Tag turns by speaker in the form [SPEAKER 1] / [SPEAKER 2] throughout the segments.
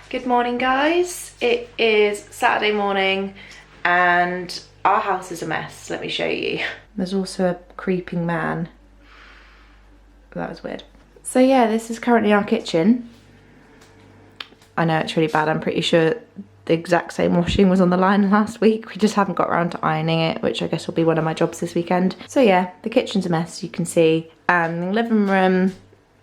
[SPEAKER 1] Good morning, guys. It is Saturday morning and our house is a mess. Let me show you. There's also a creeping man. That was weird. So yeah, this is currently our kitchen. I know it's really bad. I'm pretty sure the exact same washing was on the line last week. We just haven't got around to ironing it, which I guess will be one of my jobs this weekend. So yeah, the kitchen's a mess, you can see. And the living room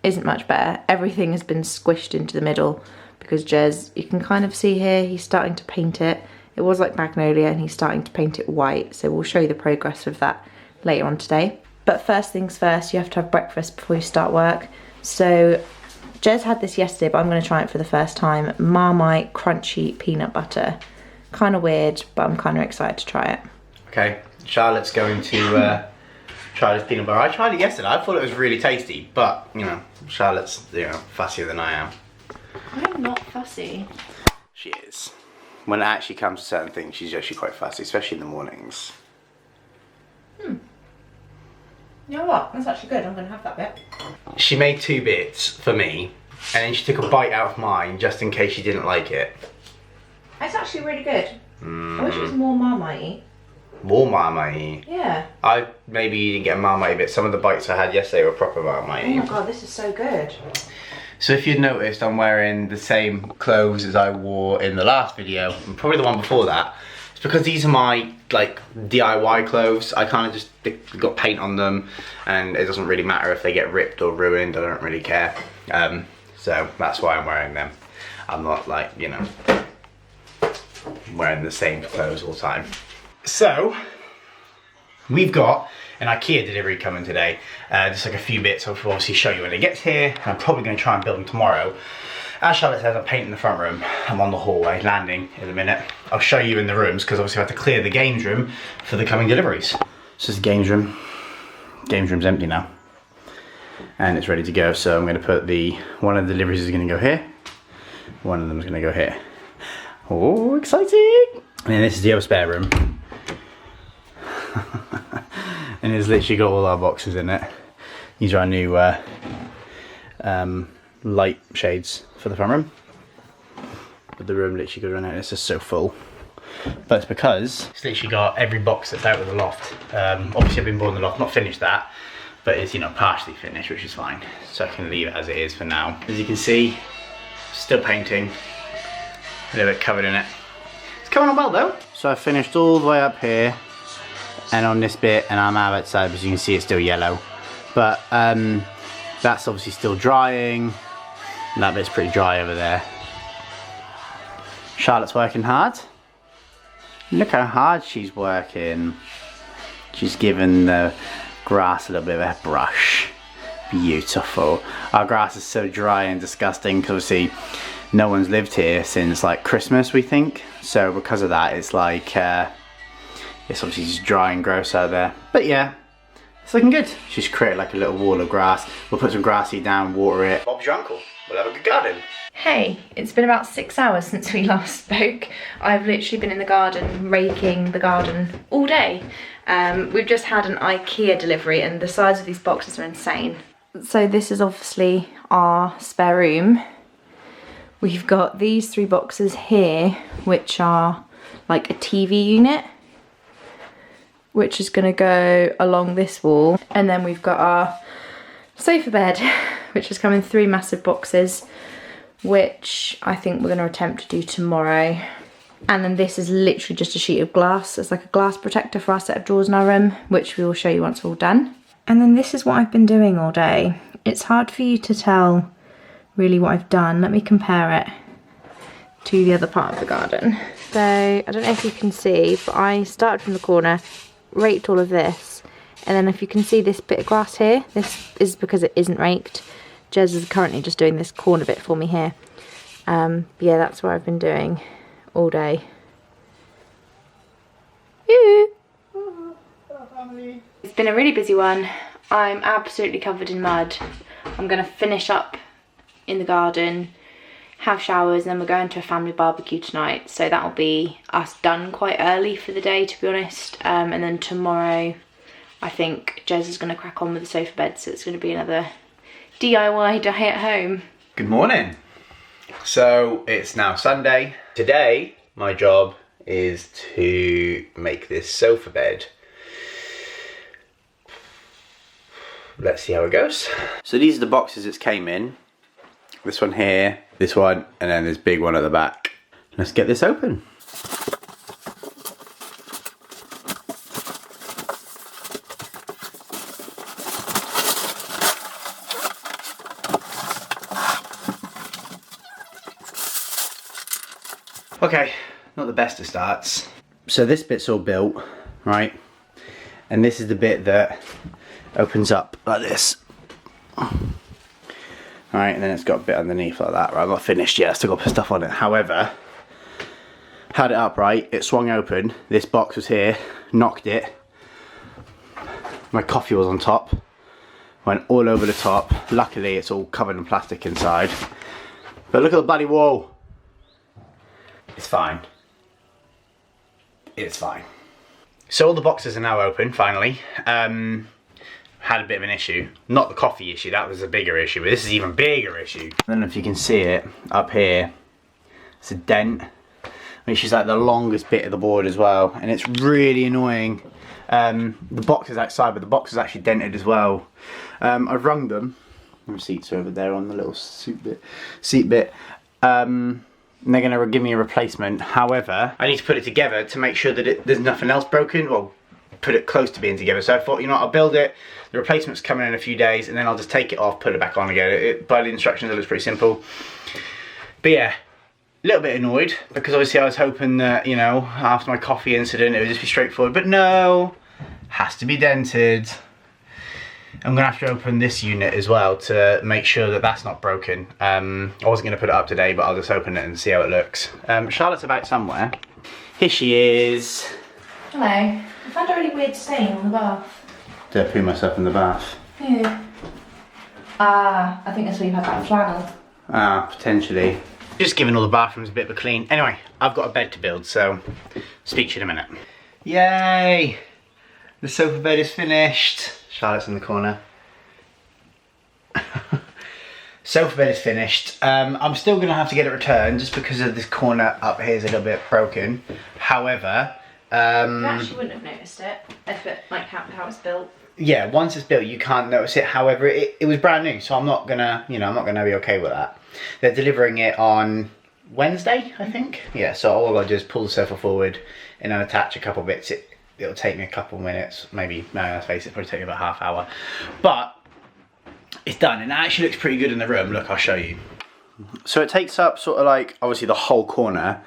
[SPEAKER 1] isn't much better. Everything has been squished into the middle because Jez, you can kind of see here, he's starting to paint it. It was like magnolia and he's starting to paint it white. So we'll show you the progress of that later on today. But first things first, you have to have breakfast before you start work. So Jez had this yesterday, but I'm going to try it for the first time. Marmite crunchy peanut butter. Kind of weird, but I'm kind of excited to try it. Okay,
[SPEAKER 2] Charlotte's going to try this peanut butter. I tried it yesterday. I thought it was really tasty, but you know, Charlotte's fussier than I am.
[SPEAKER 1] I'm not fussy.
[SPEAKER 2] She is. When it actually comes to certain things, she's actually quite fussy, especially in the mornings.
[SPEAKER 1] You know what? That's actually good. I'm going to have that bit.
[SPEAKER 2] She made 2 bits for me, and then she took a bite out of mine just in case she didn't like it.
[SPEAKER 1] It's actually really good. I wish it was more Marmite-y.
[SPEAKER 2] More Marmite-y?
[SPEAKER 1] Yeah.
[SPEAKER 2] Maybe you didn't get a Marmite bit. Some of the bites I had yesterday were proper Marmite-y.
[SPEAKER 1] Oh my god, this is so good.
[SPEAKER 2] So if you'd noticed, I'm wearing the same clothes as I wore in the last video, and probably the one before that. It's because these are my like DIY clothes. I kind of just got paint on them, and it doesn't really matter if they get ripped or ruined. I don't really care. So that's why I'm wearing them. I'm not like, you know, wearing the same clothes all the time. So we've got an Ikea delivery coming today. Just like a few bits. I'll obviously show you when it gets here. I'm probably going to try and build them tomorrow. As Charlotte says, I'm painting the front room. I'm on the hallway, landing in a minute. I'll show you in the rooms because obviously I have to clear the games room for the coming deliveries. This is the games room. Games room's empty now. And it's ready to go. So I'm going to put one of the deliveries is going to go here. One of them is going to go here. Oh, exciting! And then this is the other spare room. And it's literally got all our boxes in it. These are our new light shades for the front room. But the room literally goes around there and it's just so full. But it's because it's literally got every box that's out of the loft. Obviously I've been boarding the loft, not finished that, but it's, you know, partially finished, which is fine. So I can leave it as it is for now. As you can see, still painting, a little bit covered in it. It's coming on well though. So I finished all the way up here and on this bit, and I'm outside, as you can see it's still yellow. But that's obviously still drying. And that bit's pretty dry over there. Charlotte's working hard. Look how hard she's working. She's given the grass a little bit of a brush. Beautiful. Our grass is so dry and disgusting because obviously no one's lived here since like Christmas, we think. So because of that, it's like it's obviously just dry and gross out there. But yeah, it's looking good. She's created like a little wall of grass. We'll put some grass seed down, water it. Bob's your uncle. We'll have a good garden.
[SPEAKER 1] Hey, it's been about 6 hours since we last spoke. I've literally been in the garden, raking the garden all day. We've just had an Ikea delivery and the size of these boxes are insane. So this is obviously our spare room. We've got these 3 boxes here, which are like a TV unit, which is gonna go along this wall. And then we've got our sofa bed, which has come in 3 massive boxes, which I think we're gonna attempt to do tomorrow. And then this is literally just a sheet of glass. It's like a glass protector for our set of drawers in our room, which we will show you once we're all done. And then this is what I've been doing all day. It's hard for you to tell really what I've done. Let me compare it to the other part of the garden. So I don't know if you can see, but I started from the corner, raked all of this, and then if you can see this bit of grass here, this is because it isn't raked. Jez is currently just doing this corner bit for me here. But yeah, that's what I've been doing all day. It's been a really busy one. I'm absolutely covered in mud. I'm gonna finish up in the garden, have showers, and then we're going to a family barbecue tonight. So that'll be us done quite early for the day, to be honest. And then tomorrow, I think Jez is gonna crack on with the sofa bed, so it's gonna be another DIY day at home.
[SPEAKER 2] Good morning. So it's now Sunday. Today, my job is to make this sofa bed. Let's see how it goes. So these are the boxes it came in. This one here, this one, and then this big one at the back. Let's get this open. Okay, not the best of starts. So this bit's all built, right? And this is the bit that opens up like this. Right, and then it's got a bit underneath like that. Right, I'm not finished yet, still got to put stuff on it. However, had it up right, it swung open. This box was here, knocked it. My coffee was on top, went all over the top. Luckily, it's all covered in plastic inside. But look at the bloody wall. It's fine. It's fine. So all the boxes are now open, finally. Had a bit of an issue. Not the coffee issue, that was a bigger issue, but this is an even bigger issue. I don't know if you can see it up here. It's a dent, which is like the longest bit of the board as well, and it's really annoying. The box is outside, but the box is actually dented as well. I've rung them. The receipts are over there on the little seat bit. And they're going to give me a replacement. However, I need to put it together to make sure that there's nothing else broken. Well, put it close to being together. So I thought, you know what, I'll build it. The replacement's coming in a few days, and then I'll just take it off, put it back on again. By the instructions, it looks pretty simple. But yeah, a little bit annoyed because obviously I was hoping that, you know, after my coffee incident, it would just be straightforward. But no, has to be dented. I'm gonna have to open this unit as well to make sure that that's not broken. I wasn't gonna put it up today, but I'll just open it and see how it looks. Charlotte's about somewhere. Here she is.
[SPEAKER 1] Hello. I found a really weird stain on the bath.
[SPEAKER 2] Did I poo myself in the bath?
[SPEAKER 1] Yeah. Ah, I think that's where you had that flannel.
[SPEAKER 2] Ah, potentially. Just giving all the bathrooms a bit of a clean. Anyway, I've got a bed to build, so speak to you in a minute. Yay! The sofa bed is finished. Charlotte's in the corner. Sofa bed is finished. I'm still going to have to get it returned just because of this corner up here is a little bit broken. However,
[SPEAKER 1] you actually wouldn't have noticed it if it, like, how it's built.
[SPEAKER 2] Yeah, once it's built, you can't notice it. However, it was brand new, so I'm not gonna, you know, I'm not gonna be okay with that. They're delivering it on Wednesday, I think. Yeah, so all I do is pull the sofa forward and then attach a couple bits. It'll take me a couple minutes, maybe, no, let's face it, it'll probably take me about half hour. But it's done, and it actually looks pretty good in the room. Look, I'll show you. So it takes up sort of like, obviously the whole corner.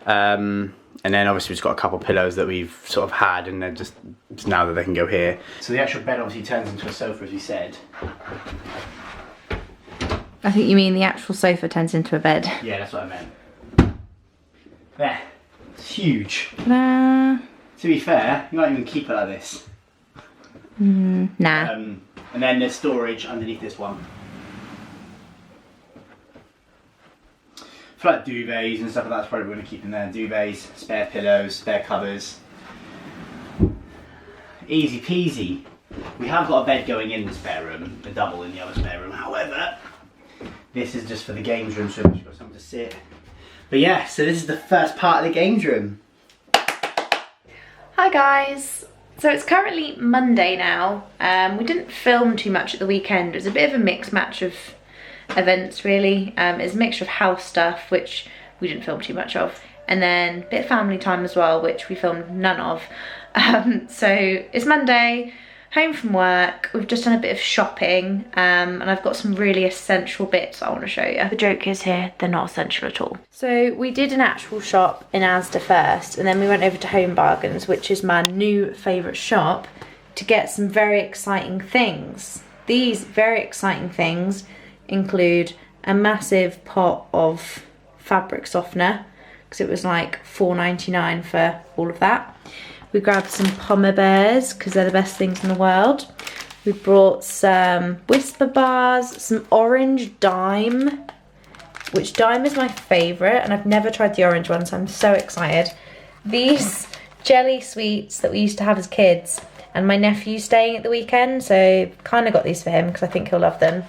[SPEAKER 2] And then obviously we've got a couple of pillows that we've sort of had, and they're just now that they can go here. So the actual bed obviously turns into a sofa, as we said.
[SPEAKER 1] I think you mean the actual sofa turns into a bed.
[SPEAKER 2] Yeah, that's what I meant. There, it's huge.
[SPEAKER 1] Nah.
[SPEAKER 2] To be fair, you might even keep it like this.
[SPEAKER 1] Nah.
[SPEAKER 2] And then there's storage underneath this one. For like duvets and stuff like that, that's probably going to keep in there. Duvets, spare pillows, spare covers. Easy peasy. We have got a bed going in the spare room, a double in the other spare room. However, this is just for the games room, so we've got something to sit. But yeah, so this is the first part of the games room.
[SPEAKER 1] Hi guys. So it's currently Monday now. We didn't film too much at the weekend. It was a bit of a mixed match of events really. It's a mixture of house stuff, which we didn't film too much of, and then a bit of family time as well, which we filmed none of. So it's Monday, home from work, we've just done a bit of shopping, and I've got some really essential bits I want to show you. The joke is here, they're not essential at all. So we did an actual shop in Asda first, and then we went over to Home Bargains, which is my new favourite shop, to get some very exciting things. These very exciting things include a massive pot of fabric softener, because it was like $4.99 for all of that. We grabbed some Pomme Bears, because they're the best things in the world. We brought some Whisper bars, some orange Dime, which Dime is my favourite, and I've never tried the orange one, so I'm so excited. These jelly sweets that we used to have as kids, and my nephew's staying at the weekend, so kind of got these for him, because I think he'll love them.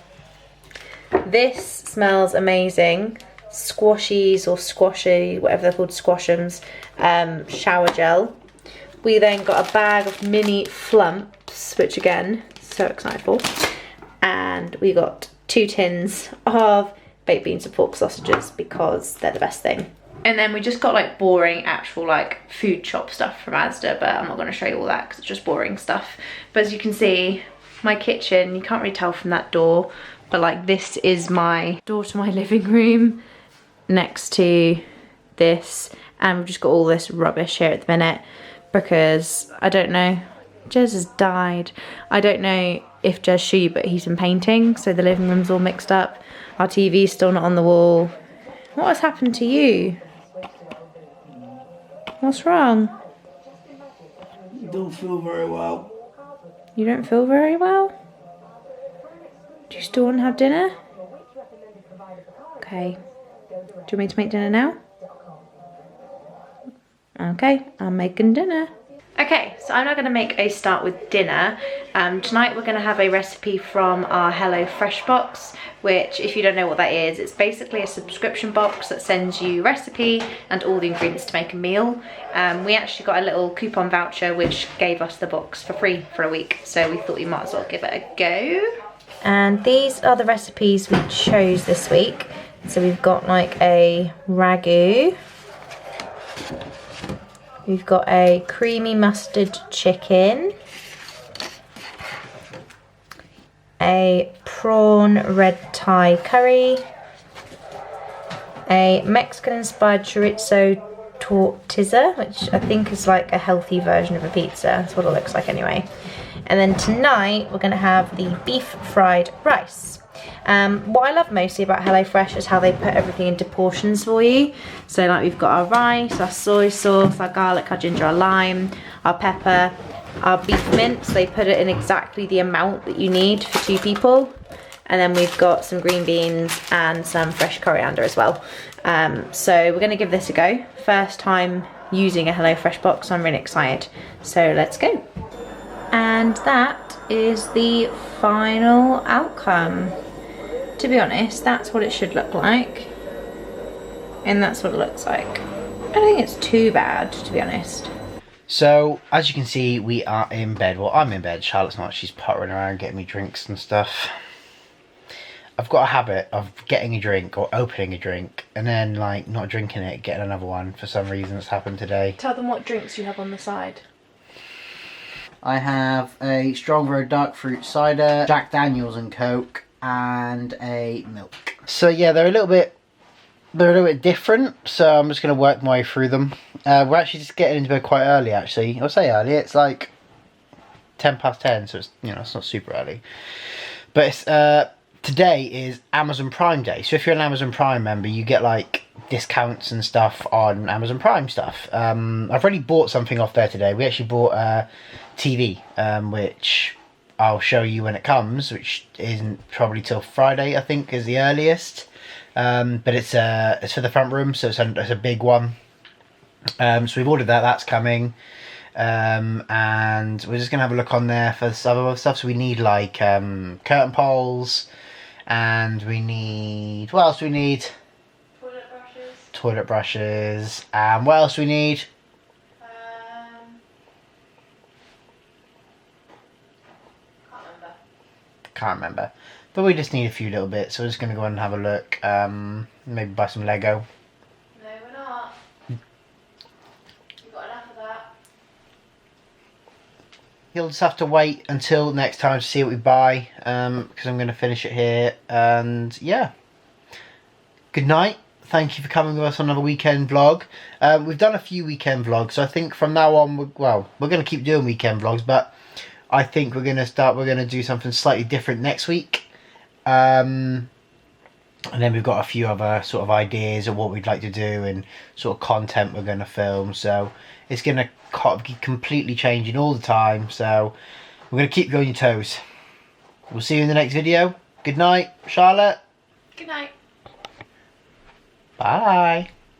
[SPEAKER 1] This smells amazing. squashies or squashy, whatever they're called, squashums, shower gel. We then got a bag of mini flumps, which again, so excited for. And we got 2 tins of baked beans and pork sausages because they're the best thing. And then we just got like boring actual like food shop stuff from Asda, but I'm not going to show you all that because it's just boring stuff. But as you can see, my kitchen, you can't really tell from that door, but like this is my door to my living room next to this, and we've just got all this rubbish here at the minute because I don't know, Jez has died. I don't know if Jez shoe, but he's been painting, so the living room's all mixed up. Our TV's still not on the wall. What has happened to you? What's wrong?
[SPEAKER 3] I don't feel very well.
[SPEAKER 1] You don't feel very well? Do you still want to have dinner? Okay. Do you want me to make dinner now? Okay, I'm making dinner. Okay, so I'm now going to make a start with dinner. Tonight we're going to have a recipe from our Hello Fresh box, which, if you don't know what that is, it's basically a subscription box that sends you recipe and all the ingredients to make a meal. We actually got a little coupon voucher which gave us the box for free for a week, so we thought we might as well give it a go. And these are the recipes we chose this week. So we've got like a ragu. We've got a creamy mustard chicken, a prawn red Thai curry, a Mexican-inspired chorizo tortilla, which I think is like a healthy version of a pizza. That's what it looks like anyway. And then tonight we're going to have the beef fried rice. What I love mostly about HelloFresh is how they put everything into portions for you. So like we've got our rice, our soy sauce, our garlic, our ginger, our lime, our pepper, our beef mince. They put it in exactly the amount that you need for 2 people. And then we've got some green beans and some fresh coriander as well. So we're going to give this a go. First time using a HelloFresh box, so I'm really excited. So let's go. And that is the final outcome. To be honest, that's what it should look like. And that's what it looks like. I don't think it's too bad, to be honest.
[SPEAKER 2] So, as you can see, we are in bed. Well, I'm in bed. Charlotte's not. She's pottering around getting me drinks and stuff. I've got a habit of getting a drink or opening a drink and then, like, not drinking it, getting another one for some reason. It's happened today.
[SPEAKER 1] Tell them what drinks you have on the side.
[SPEAKER 2] I have a strawberry dark fruit cider, Jack Daniels and Coke, and a milk. So yeah, they're a little bit different, so I'm just going to work my way through them. We're actually just getting into bed quite early, actually. I'll say early, it's like 10 past 10, so it's, you know, it's not super early. But it's, today is Amazon Prime Day, so if you're an Amazon Prime member, you get like discounts and stuff on Amazon Prime stuff. I've already bought something off there today. We actually bought a TV, which I'll show you when it comes, which isn't probably till Friday, I think, is the earliest. But it's for the front room, so it's a big one. So we've ordered that. That's coming, and we're just gonna have a look on there for some other stuff. So we need like curtain poles, and we need, what else do we need? Toilet brushes. And what else do we need? Can't remember, but we just need a few little bits, so we're just going to go and have a look. Maybe buy some Lego.
[SPEAKER 1] No, we're not. We've got enough of that.
[SPEAKER 2] You'll just have to wait until next time to see what we buy, because I'm going to finish it here. And yeah, good night. Thank you for coming with us on another weekend vlog. We've done a few weekend vlogs, so I think from now on, we're going to keep doing weekend vlogs, but I think we're going to do something slightly different next week. And then we've got a few other sort of ideas of what we'd like to do and sort of content we're going to film. So it's going to be completely changing all the time. So we're going to keep you on your toes. We'll see you in the next video. Good night, Charlotte.
[SPEAKER 1] Good night.
[SPEAKER 2] Bye.